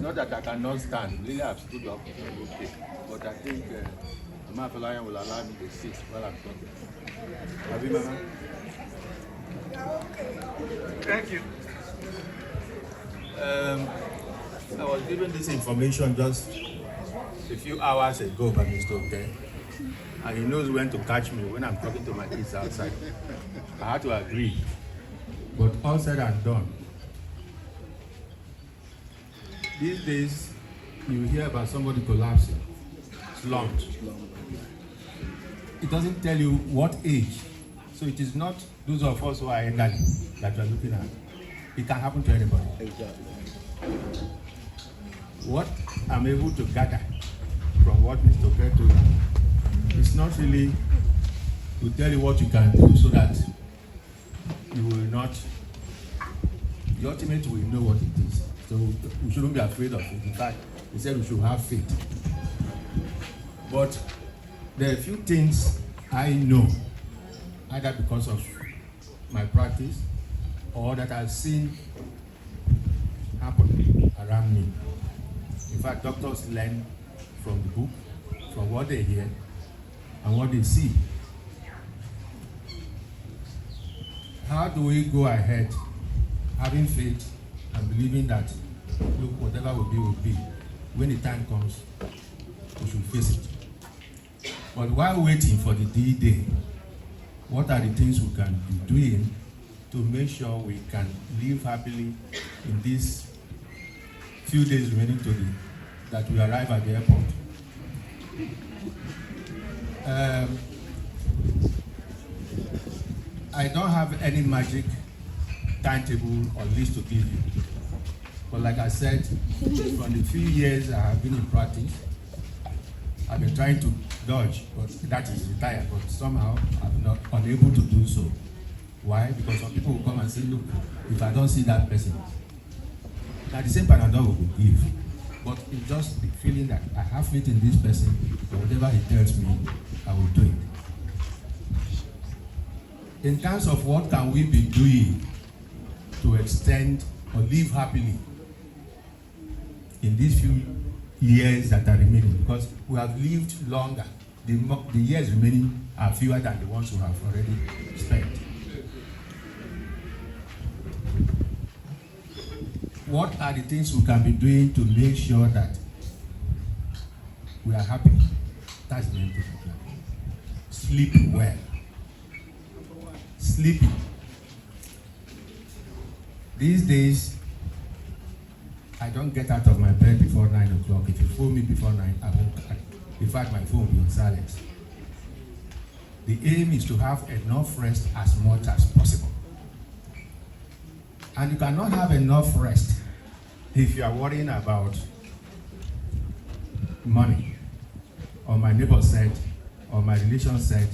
not that I cannot stand. Really, I've stood up. Okay. But I think Mama Felayan will allow me to sit while I'm talking. Have you, Mama? Thank you. I was given this information just a few hours ago by Mr. Oke, and he knows when to catch me when I'm talking to my kids outside. I had to agree, but all said and done. These days, you hear about somebody collapsing, slumped. It doesn't tell you what age, so it is not those of us who are elderly that you are looking at. It can happen to anybody. Exactly. What I'm able to gather from what Mr. Oke told you is not really to tell you what you can do so that you will not, the ultimate will know what it is. So we shouldn't be afraid of it. In fact, he said we should have faith. But there are a few things I know, either because of my practice or that I've seen happen around me. In fact, doctors learn from the book, from what they hear and what they see. How do we go ahead having faith and believing that, look, whatever will be, when the time comes, we should face it. But while waiting for the D-Day, what are the things we can be doing to make sure we can live happily in these few days remaining to that we arrive at the airport? I don't have any magic timetable or list to give you. But like I said, from the few years I have been in practice, I've been trying to dodge, but that is retired, but somehow I'm not unable to do so. Why? Because some people will come and say, look, if I don't see that person, now the same Panadol will give. But it's just the feeling that I have faith in this person, or whatever he tells me, I will do it. In terms of what can we be doing to extend or live happily in these few years that are remaining, because we have lived longer. The years remaining are fewer than the ones we have already spent. What are the things we can be doing to make sure that we are happy? That's the main thing. Sleep well. Sleeping. These days, I don't get out of my bed before 9 o'clock. If you phone me before 9, I won't. In fact, my phone will be on silent. The aim is to have enough rest as much as possible. And you cannot have enough rest if you are worrying about money, or my neighbor said, or my relation said.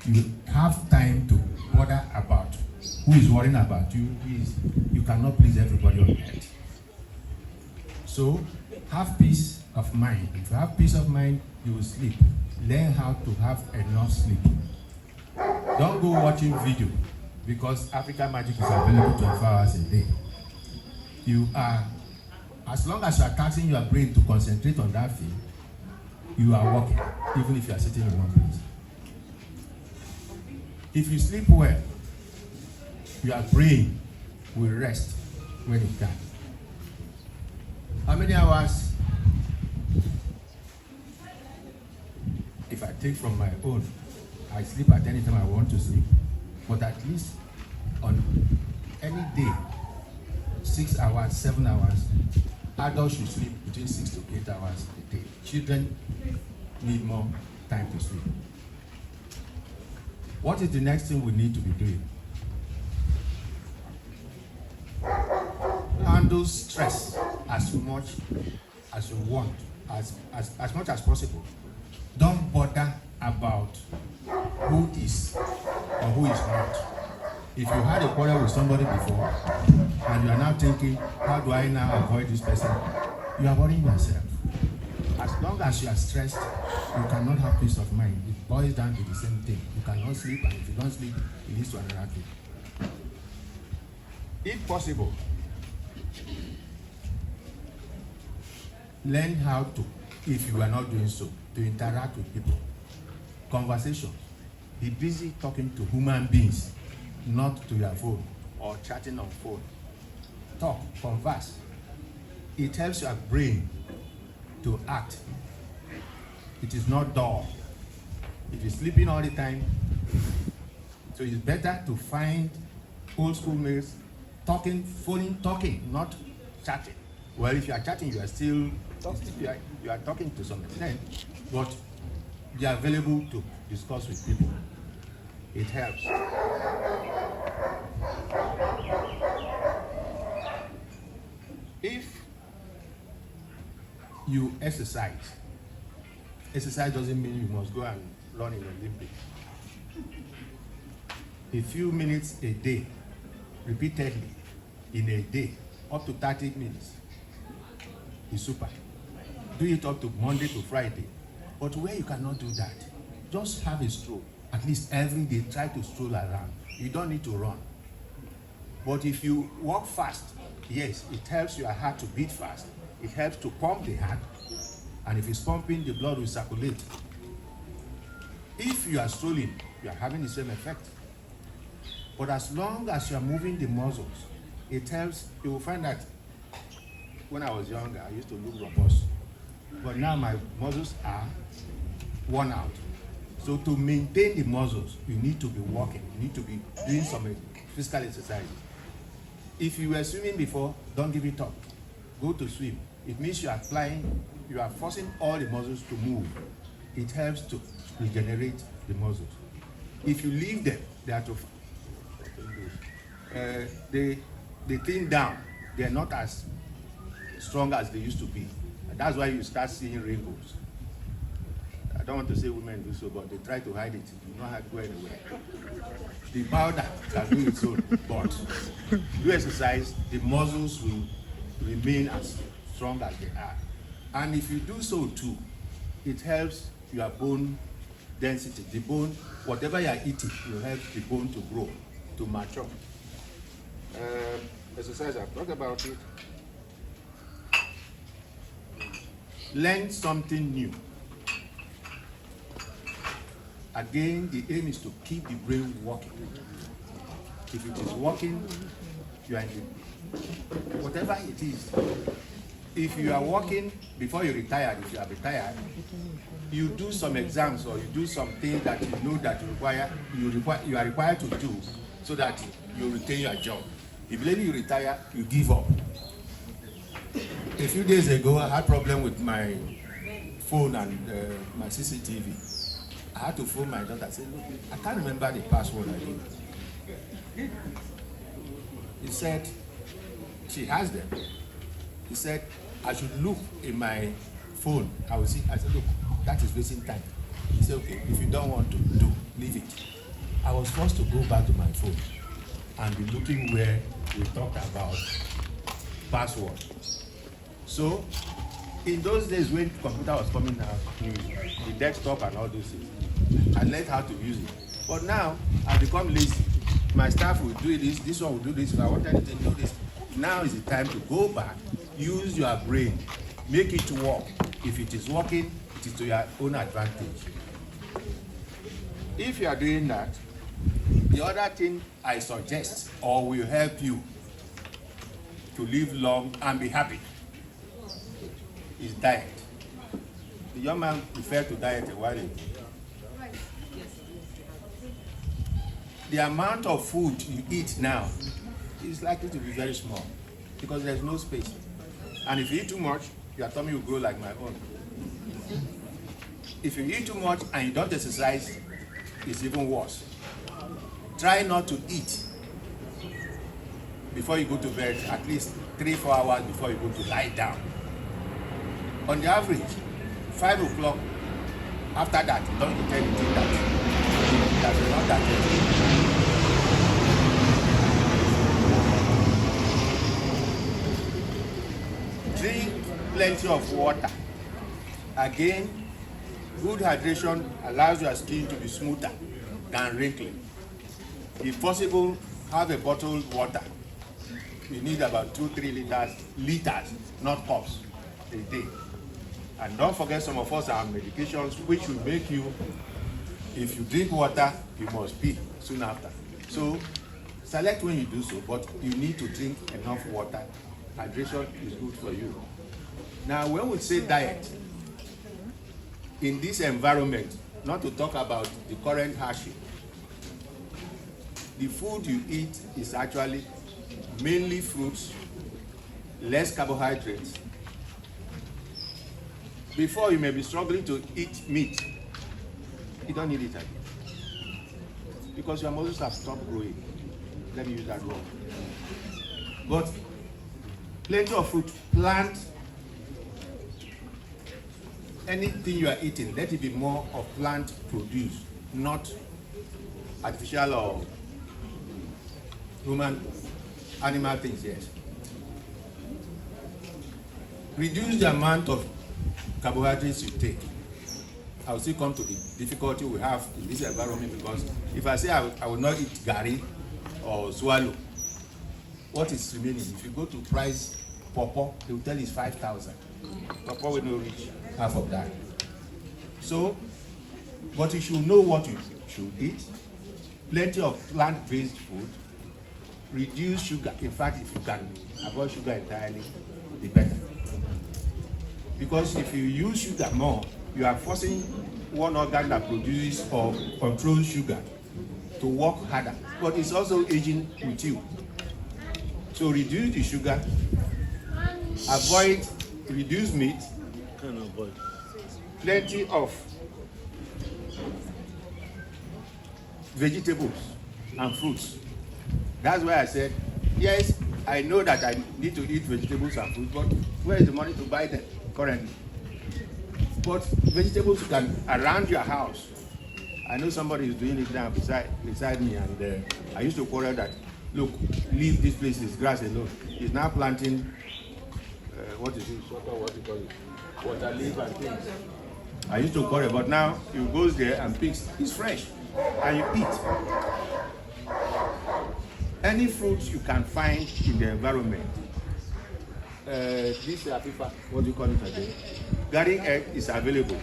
You have time to bother about who is worrying about you. You cannot please everybody on earth. So have peace of mind. If you have peace of mind, you will sleep. Learn how to have enough sleep. Don't go watching video, because African Magic is available 24 hours a day. You are, as long as you are taxing your brain to concentrate on that thing, you are working, even if you are sitting in one place. If you sleep well, your brain will rest when it can. How many hours? If I take from my own, I sleep at any time I want to sleep. But at least on any day, 6 hours, 7 hours. Adults should sleep between 6 to 8 hours a day. Children need more time to sleep. What is the next thing we need to be doing? Handle stress as much as you want, as much as possible. Don't bother about who is or who is not. If you had a quarrel with somebody before, and you are now thinking, how do I now avoid this person? You are worrying yourself. As long as you are stressed, you cannot have peace of mind. It boils down to the same thing. You cannot sleep, and if you don't sleep, it leads to another thing. If possible, Learn how to, if you are not doing so, to interact with people. Conversations. Be busy talking to human beings, not to your phone or chatting on phone. Talk, converse. It helps your brain to act. It is not dull. If you're sleeping all the time, so it's better to find old schoolmates talking, phoning, talking, not chatting. Well, if you are chatting, you are still you are talking to some extent, but be available to discuss with people. It helps. If you exercise doesn't mean you must go and run in the Olympics. A few minutes a day, repeatedly, in a day, up to 30 minutes, is super. Do it up to Monday to Friday. But where you cannot do that, just have a stroll. At least every day, try to stroll around. You don't need to run. But if you walk fast, yes, it helps your heart to beat fast. It helps to pump the heart. And if it's pumping, the blood will circulate. If you are strolling, you are having the same effect. But as long as you are moving the muscles, it helps. You will find that when I was younger, I used to look robust. But now my muscles are worn out. So to maintain the muscles, you need to be walking. You need to be doing some physical exercise. If you were swimming before, don't give it up. Go to swim. It means you are forcing all the muscles to move. It helps to regenerate the muscles. If you leave them, they are they thin down. They are not as strong as they used to be. And that's why you start seeing wrinkles. I don't want to say women do so, but they try to hide it. You don't have to go anywhere. The powder can do its own, but do exercise, the muscles will remain as strong as they are. And if you do so too, it helps your bone density. The bone, whatever you are eating, will help the bone to grow, to mature. Exercise, I've talked about it. Learn something new. Again, the aim is to keep the brain working. If it is working, you are in the, whatever it is. If you are working before you retire, if you are retired, you do some exams or you do something that you know that you are required to do so that you retain your job. If later you retire, you give up. A few days ago, I had a problem with my phone and my CCTV. I had to phone my daughter and say, look, I can't remember the password I gave. He said, she has them. He said, I should look in my phone. I will see. I said, look, that is wasting time. He said, okay, if you don't want to do, leave it. I was forced to go back to my phone and be looking where we talked about password. So, in those days when computer was coming out, the desktop and all those things, I learned how to use it. But now, I've become lazy. My staff will do this one will do this. If I want anything to do this, now is the time to go back, use your brain, make it work. If it is working, it is to your own advantage. If you are doing that, the other thing I suggest or will help you to live long and be happy is diet. The young man referred to diet a while ago. The amount of food you eat now is likely to be very small because there's no space. And if you eat too much, your tummy will grow like my own. If you eat too much and you don't exercise, it's even worse. Try not to eat before you go to bed, at least 3-4 hours before you go to lie down. On the average, 5 o'clock, after that, don't eat anything that is not that. Drink plenty of water. Again, good hydration allows your skin to be smoother than wrinkly. If possible, have a bottled water. You need about 2-3 liters, not cups, a day. And don't forget, some of us are on medications which will make you, if you drink water, you must pee soon after. So select when you do so, but you need to drink enough water. Hydration is good for you. Now, when we say diet, in this environment, not to talk about the current hardship, the food you eat is actually mainly fruits, less carbohydrates. Before, you may be struggling to eat meat. You don't need it again, because your muscles have stopped growing. Let me use that word. But plenty of fruit, plant, anything you are eating, let it be more of plant produce, not artificial or human, animal things, yes. Reduce the amount of carbohydrates you take. I'll still come to the difficulty we have in this environment, because if I say I will not eat gari or swallow, what is remaining? If you go to price pawpaw, they will tell you it's 5,000. Pawpaw will not reach half of that. So, but you should know what you should eat. Plenty of plant-based food. Reduce sugar. In fact, if you can avoid sugar entirely, the better. Because if you use sugar more, you are forcing one organ that produces or controls sugar to work harder. But it's also aging with you. So reduce the sugar, reduce meat, plenty of vegetables and fruits. That's why I said, yes, I know that I need to eat vegetables and fruits, but where is the money to buy them currently? But vegetables you can around your house. I know somebody is doing it now beside me, and I used to quarrel that, look, leave this place, this grass alone. He's now planting, what is it, what do you call it, water leaf and things. I used to quarrel, but now he goes there and picks, it's fresh, and you eat. Any fruits you can find in the environment, this apifa, what do you call it again? Garden egg is available.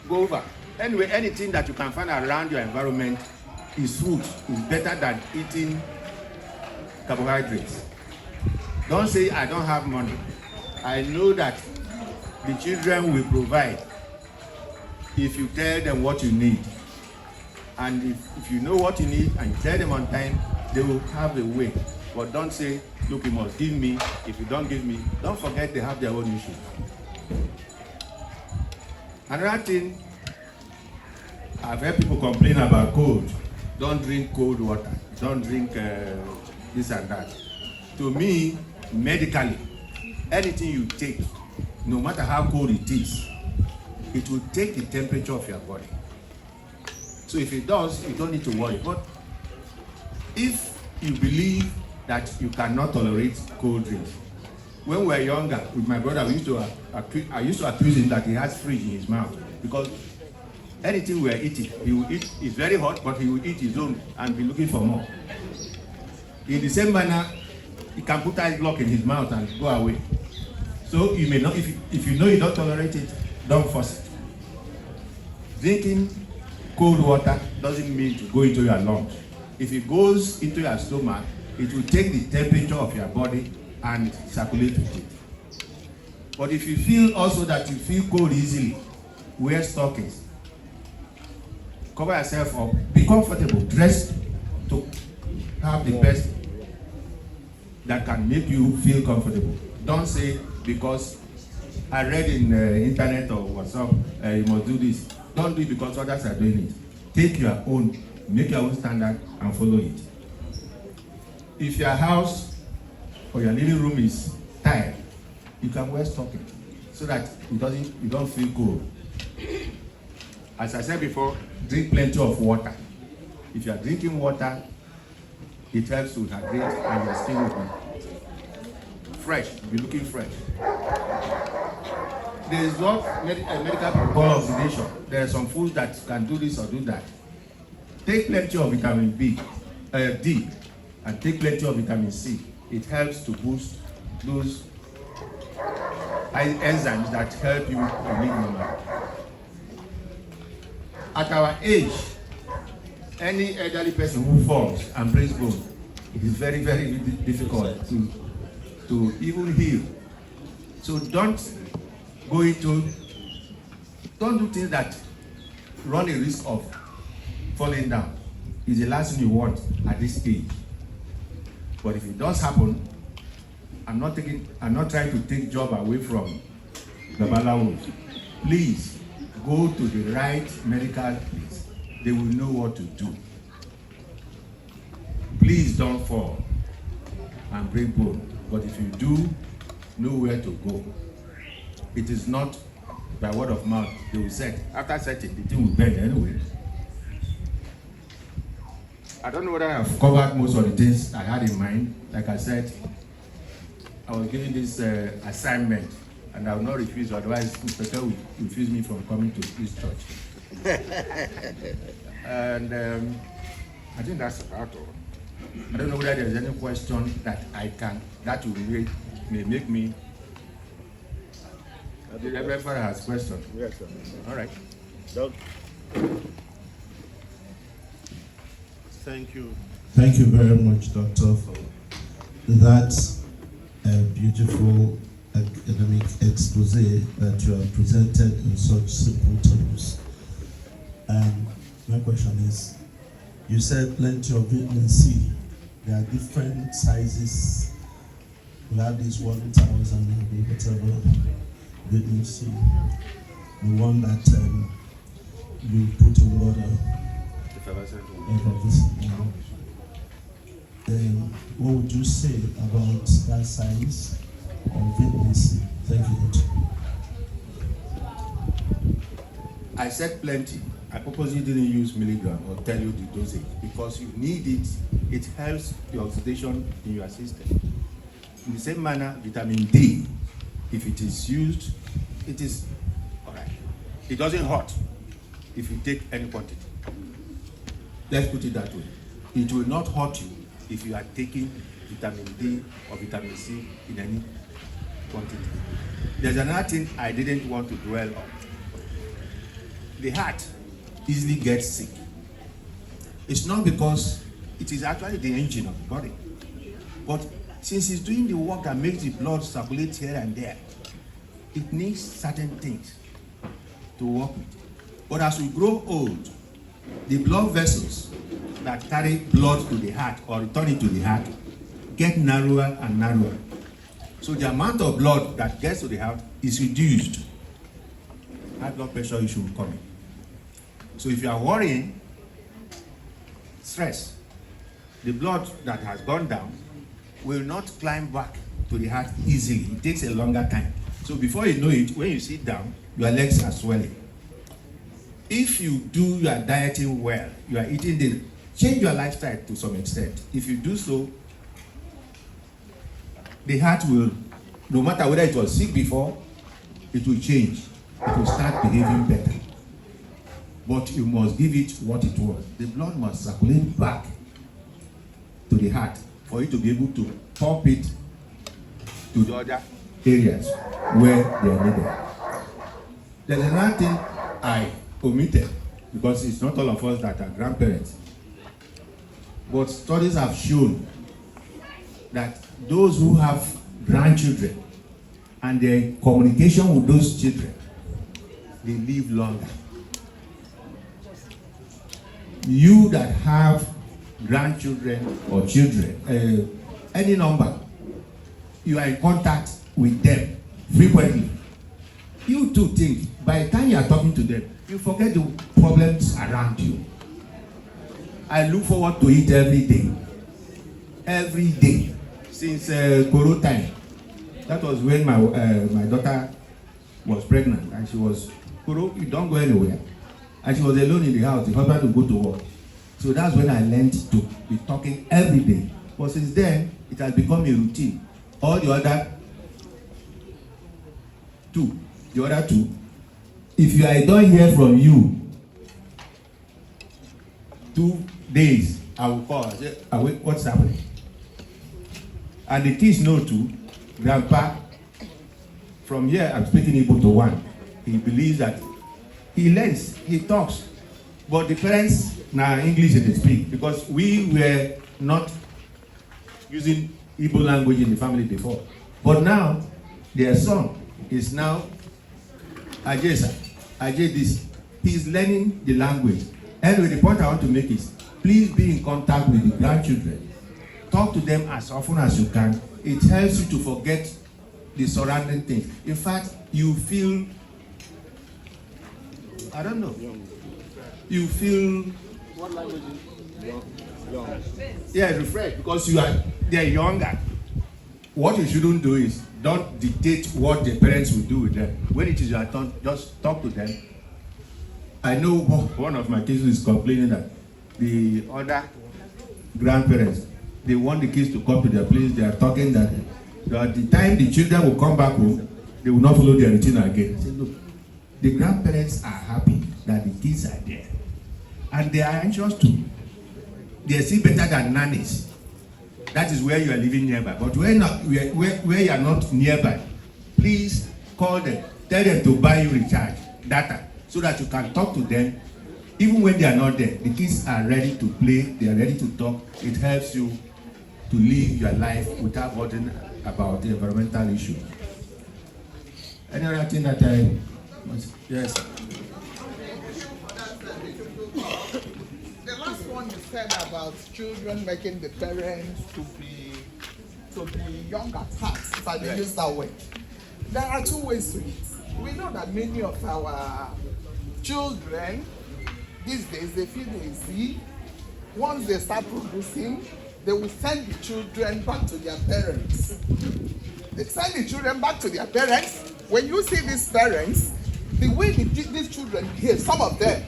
Guava. Anyway, anything that you can find around your environment is food, is better than eating carbohydrates. Don't say, I don't have money. I know that the children will provide if you tell them what you need. And if you know what you need and you tell them on time, they will have a way. But don't say, look, you must give me. If you don't give me, don't forget they have their own issues. Another thing, I've heard people complain about cold. Don't drink cold water. Don't drink this and that. To me, medically, anything you take, no matter how cold it is, it will take the temperature of your body. So if it does, you don't need to worry. But if you believe that you cannot tolerate cold drinks, when we were younger, with my brother, I used to accuse him that he has fridge in his mouth, because anything we are eating, he will eat. It's very hot, but he will eat his own and be looking for more. In the same manner, he can put ice block in his mouth and go away. So you may not, if you know you don't tolerate it, don't force it. Drinking cold water doesn't mean to go into your lungs. If it goes into your stomach, it will take the temperature of your body and circulate with it. But if you feel also that you feel cold easily, wear stockings. Cover yourself up. Be comfortable. Dress to have the best that can make you feel comfortable. Don't say, because I read in the internet or WhatsApp, you must do this. Don't do it because others are doing it. Take your own, make your own standard and follow it. If your house or your living room is tight, you can wear stocking so that you don't feel cold. As I said before, drink plenty of water. If you are drinking water, it helps to hydrate and your skin will be fresh, be looking fresh. There is not a medical protocol of sedation. There are some foods that can do this or do that. Take plenty of vitamin D, and take plenty of vitamin C. It helps to boost those enzymes that help you to live normal. At our age, any elderly person who falls and breaks bone, it is very, very difficult to even heal. So don't do things that run a risk of falling down. It's the last thing you want at this age. But if it does happen, I'm not trying to take job away from Babalawos. Please go to the right medical place. They will know what to do. Please don't fall and break bone. But if you do, know where to go. It is not by word of mouth. They will set. After setting, the thing will bend anyway. I don't know whether I have covered most of the things I had in mind. Like I said, I was given this assignment, and I will not refuse, otherwise Inspector will refuse me from coming to this church. And I think that's about all. I don't know whether there's any question that may make me. The Reverend Father has questions. Yes, sir. All right. Doug. Thank you. Thank you very much, Doctor, for that beautiful academic expose that you have presented in such simple terms. My question is, you said plenty of vitamin C. There are different sizes. We have this 1,000 whatever vitamin C. The one that you put in water. What would you say about that size of vitamin C? Thank you, Doctor. I said plenty. I purposely didn't use milligram or tell you the dosage because you need it. It helps the oxidation in your system. In the same manner, vitamin D, if it is used, it is all right. It doesn't hurt if you take any quantity. Let's put it that way. It will not hurt you if you are taking vitamin D or vitamin C in any quantity. There's another thing I didn't want to dwell on. The heart easily gets sick. It's not because it is actually the engine of the body, but since it's doing the work that makes the blood circulate here and there, it needs certain things to work with. But as we grow old, the blood vessels that carry blood to the heart or return it to the heart get narrower and narrower. So the amount of blood that gets to the heart is reduced. High blood pressure issue will come in. So if you are worrying, stress, the blood that has gone down will not climb back to the heart easily. It takes a longer time. So before you know it, when you sit down, your legs are swelling. If you do your dieting well, you are eating change your lifestyle to some extent. If you do so, the heart will, no matter whether it was sick before, it will change. It will start behaving better. But you must give it what it was. The blood must circulate back to the heart for you to be able to pump it to the other areas where they are needed. There's another thing I omitted because it's not all of us that are grandparents. But studies have shown that those who have grandchildren and their communication with those children, they live longer. You that have grandchildren or children, any number, you are in contact with them frequently. You too think, by the time you are talking to them, you forget the problems around you. I look forward to it every day. Every day. Since Koro time. That was when my daughter was pregnant and she was, Koro, you don't go anywhere. And she was alone in the house, the husband would go to work. So that's when I learned to be talking every day. But since then, it has become a routine. All the other two, if I don't hear from you 2 days, I will call and say, what's happening? And the kids know too, Grandpa from here, I'm speaking Igbo to one. He believes that he learns, he talks. But the parents, now English they speak, because we were not using Igbo language in the family before. But now, their son is now Ajay this. He's learning the language. Anyway, the point I want to make is, please be in contact with the grandchildren. Talk to them as often as you can. It helps you to forget the surrounding things. In fact, you feel, I don't know, you feel, What language is young? yeah, refreshed, because they're younger. What you shouldn't do is, don't dictate what the parents will do with them. When it is your turn, just talk to them. I know one of my kids is complaining that the other grandparents, they want the kids to come to their place. They are talking that at the time the children will come back home, they will not follow their routine again. I say, look, the grandparents are happy that the kids are there, and they are anxious too. They are still better than nannies. That is where you are living nearby. But where you are not nearby, please call them. Tell them to buy you recharge data so that you can talk to them. Even when they are not there, the kids are ready to play, they are ready to talk. It helps you to live your life without worrying about the environmental issue. Any other thing that I must, yes. The last one you said about children making the parents to be young at heart, if I may use that word. There are two ways to it. We know that many of our children these days, they feel lazy. Once they start producing, they will send the children back to their parents. They send the children back to their parents. When you see these parents, the way these children behave, some of them,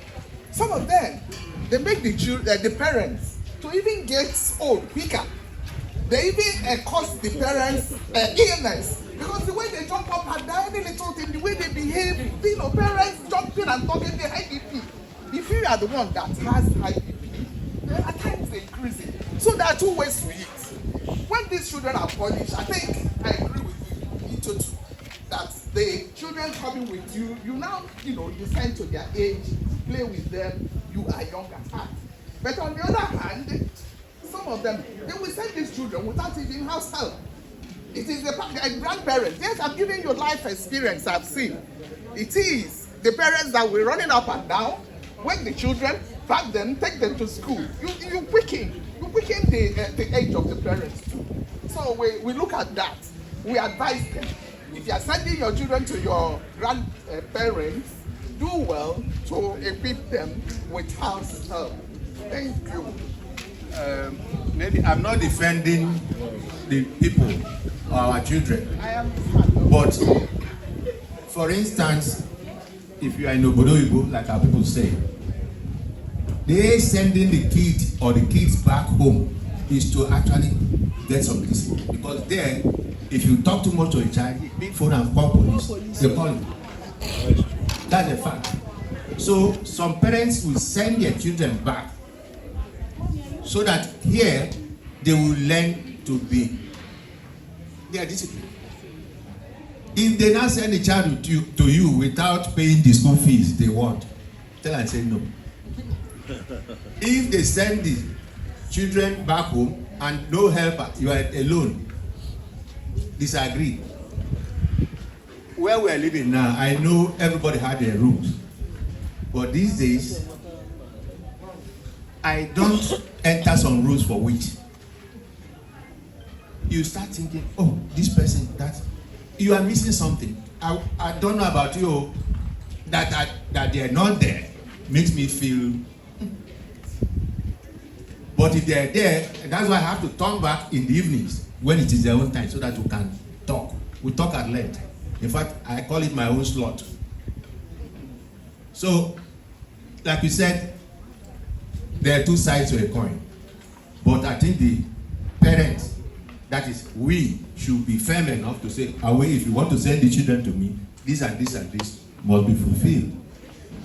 they make the parents to even get old quicker. They even cause the parents illness, because the way they jump up and down, any little thing, the way they behave, parents jumping and talking, the high BP. If you are the one that has high BP, at times they increase it. So there are two ways to it. When these children are punished, I think I agree with you, Itotu, that the children coming with you, you now, descend to their age, play with them, you are young at heart. But on the other hand, some of them, they will send these children without even house help. It is the grandparents. Yes, I'm giving you life experience I've seen. It is the parents that were running up and down. When the children, pack them, take them to school. You quicken the age of the parents too. So we look at that. We advise them. If you are sending your children to your grandparents, do well to equip them with house help. Thank you. Maybe I'm not defending the people or our children. I understand. But for instance, if you are in Obodo Igbo, like our people say, they sending the kid or the kids back home is to actually get some discipline. Because there, if you talk too much to a child, big phone and call police, they call you. That's a fact. So some parents will send their children back so that here they will learn to be their discipline. If they now send a child to you without paying the school fees they want, tell and say no. If they send the children back home and no helper, you are alone, disagree. Where we are living now, I know everybody had their rules. But these days, I don't enter some rules for which you start thinking, oh, this person, that you are missing something. I don't know about you, that they are not there makes me feel. But if they are there, that's why I have to turn back in the evenings when it is their own time so that we can talk. We talk at length. In fact, I call it my own slot. So, like you said, there are two sides to a coin. But I think the parents, that is, we should be firm enough to say, away, if you want to send the children to me, this and this and this must be fulfilled.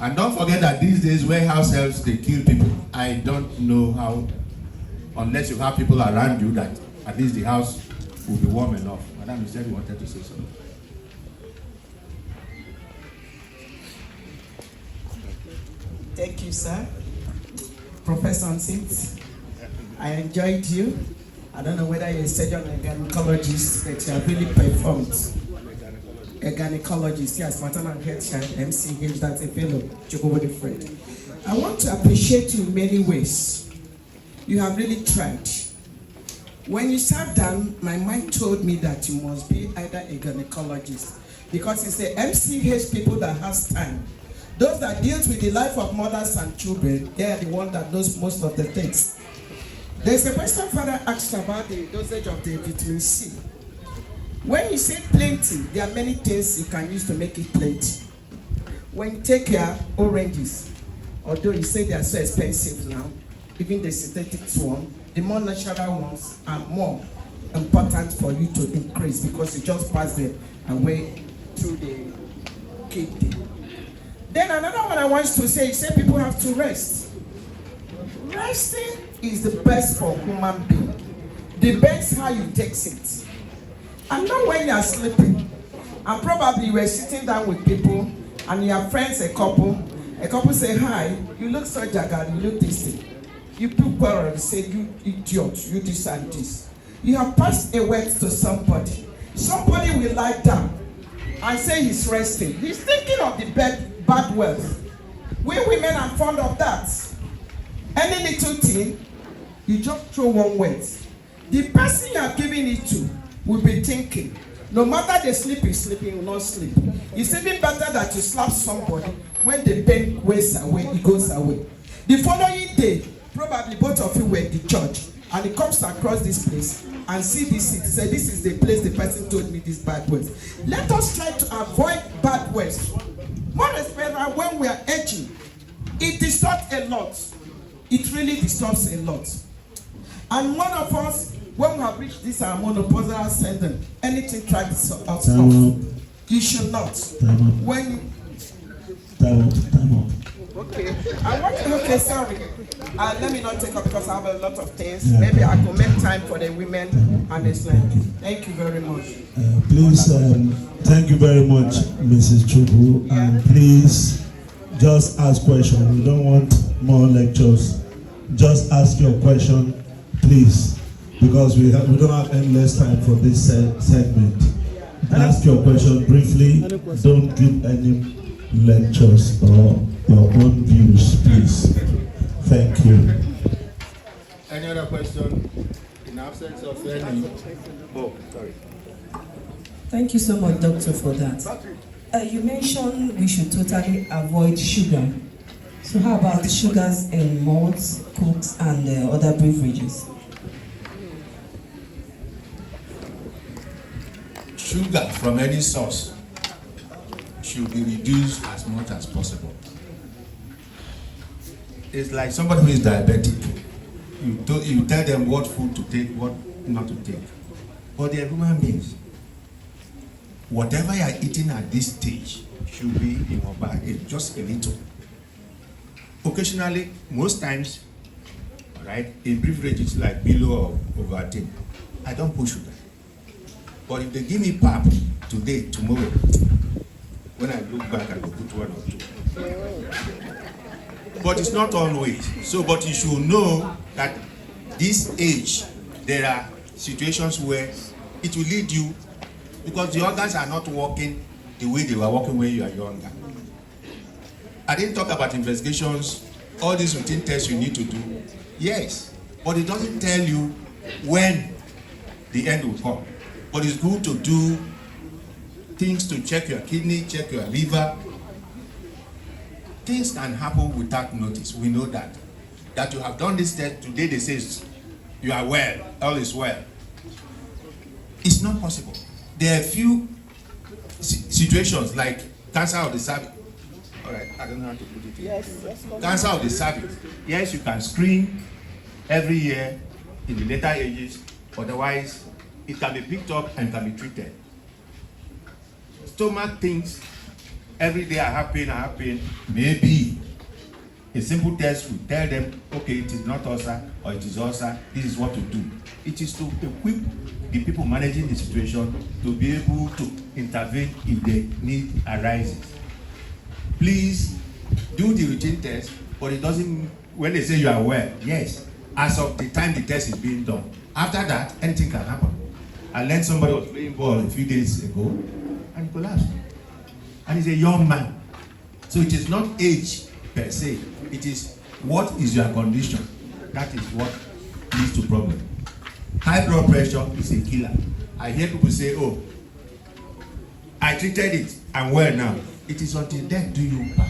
And don't forget that these days, when house helps, they kill people. I don't know how, unless you have people around you, that at least the house will be warm enough. Madam, you said you wanted to say something. Thank you, sir. Professor Nsint, I enjoyed you. I don't know whether you're a surgeon or a gynecologist, but you have really performed. A gynecologist, yes, maternal health child, MCH, that's a fellow, Jehovah the Friend. I want to appreciate you in many ways. You have really tried. When you sat down, my mind told me that you must be either a gynecologist, because it's the MCH people that has time. Those that deals with the life of mothers and children, they are the one that knows most of the things. There's a question Father asked about the dosage of the vitamin C. When you say plenty, there are many things you can use to make it plenty. When you take your oranges, although you say they are so expensive now, even the synthetic one, the more natural ones are more important for you to increase because you just pass them away through the kidney. Then another one I want to say, you say people have to rest. Resting is the best for human being. Depends how you take it. And not when you are sleeping. And probably you were sitting down with people and your friends, a couple say, hi, you look so jagged, you look this thing. You people quarrel and say, you idiot, you this and this. You have passed a word to somebody. Somebody will lie down and say he's resting. He's thinking of the bad wealth. We women are fond of that. Any little thing, you just throw one word. The person you are giving it to will be thinking, no matter they sleep, he's sleeping, will not sleep. It's even better that you slap somebody when the pain goes away, it goes away. The following day, probably both of you were in the church, and he comes across this place and see this seat. Say, this is the place the person told me these bad words. Let us try to avoid bad words. More especially when we are aging, it disturbs a lot. It really disturbs a lot. And one of us, when we have reached this menopausal ascendant, anything tries to us off. You should not. When Time up. okay, okay, sorry. Let me not take up because I have a lot of things. Maybe I could make time for the women and the slave. Thank you very much. Please, thank you very much, Mrs. Chubu. And please, just ask questions. We don't want more lectures. Just ask your question, please, because we don't have endless time for this segment. Ask your question briefly. Don't give any lectures or your own views, please. Thank you. Any other question? In absence of any? Oh, sorry. Thank you so much, Doctor, for that. You mentioned we should totally avoid sugar. So how about the sugars in malts, cokes, and other beverages? Sugar from any source should be reduced as much as possible. It's like somebody who is diabetic. You tell them what food to take, what not to take. But they are human beings. Whatever you are eating at this stage should be in your bag, just a little. Occasionally, most times, right, in beverages like below or Ovaltine, I don't put sugar. But if they give me pap today, tomorrow, when I look back, I will put one or two. But it's not always. So, but you should know that this age, there are situations where it will lead you, because the organs are not working the way they were working when you are younger. I didn't talk about investigations, all these routine tests you need to do. Yes, but it doesn't tell you when the end will come. But it's good to do things to check your kidney, check your liver. Things can happen without notice. We know that. That you have done this test, today they say you are well, all is well. It's not possible. There are a few situations like cancer of the cervix. All right, I don't know how to put it here. Yes. Cancer of the cervix. Yes, you can screen every year in the later ages. Otherwise, it can be picked up and can be treated. Stomach things, every day I have pain. Maybe a simple test will tell them, okay, it is not ulcer or it is ulcer, this is what to do. It is to equip the people managing the situation to be able to intervene if the need arises. Please do the routine test, But it doesn't, when they say you are well, yes, as of the time the test is being done. After that, anything can happen. I learned somebody was playing ball a few days ago and he collapsed. And he's a young man. So it is not age per se, it is what is your condition. That is what leads to problem. High blood pressure is a killer. I hear people say, oh, I treated it, I'm well now. It is until death do you part.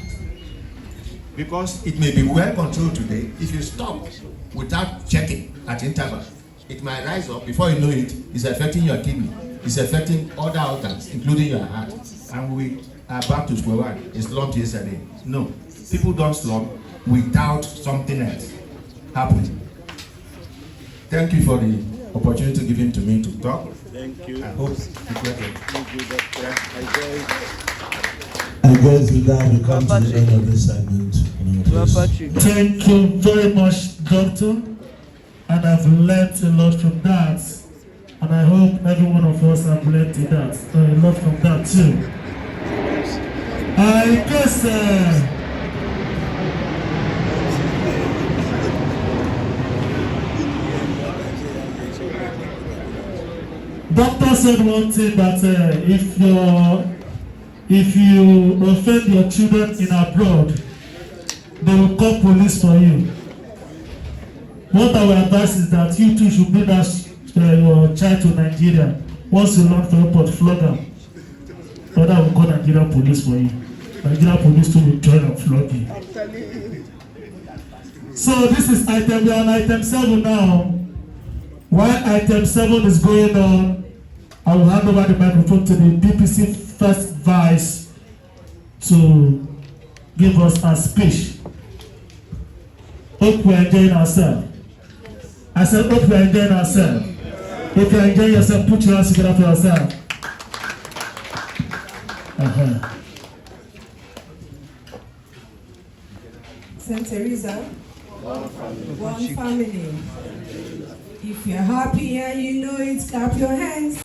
Because it may be well controlled today. If you stop without checking at intervals, it might rise up. Before you know it, it's affecting your kidney. It's affecting other organs, including your heart. And we are back to square one. It slumped yesterday. No, people don't slump without something else happening. Thank you for the opportunity given to me to talk. Thank you. I hope it worked. Thank you, Doctor. I guess with that we come to the end of this segment. Thank you very much, Doctor. And I've learned a lot from that. And I hope every one of us have learned a lot from that too. I guess Doctor said one thing that if you offend your children in abroad, they will call police for you. What I will advise is that you too should bring your child to Nigeria. Once you learn from airport, flog them. Or that will call Nigerian police for you. Nigerian police too will join and flog you. So this is item, we are on item 7 now. While item 7 is going on, I will hand over the microphone to the BPC First Vice to give us a speech. Hope we are enjoying ourselves. I said, hope we are enjoying ourselves. If you are enjoying yourself, put your hands together for yourself. Saint Theresa, one family. If you're happy and you know it, clap your hands.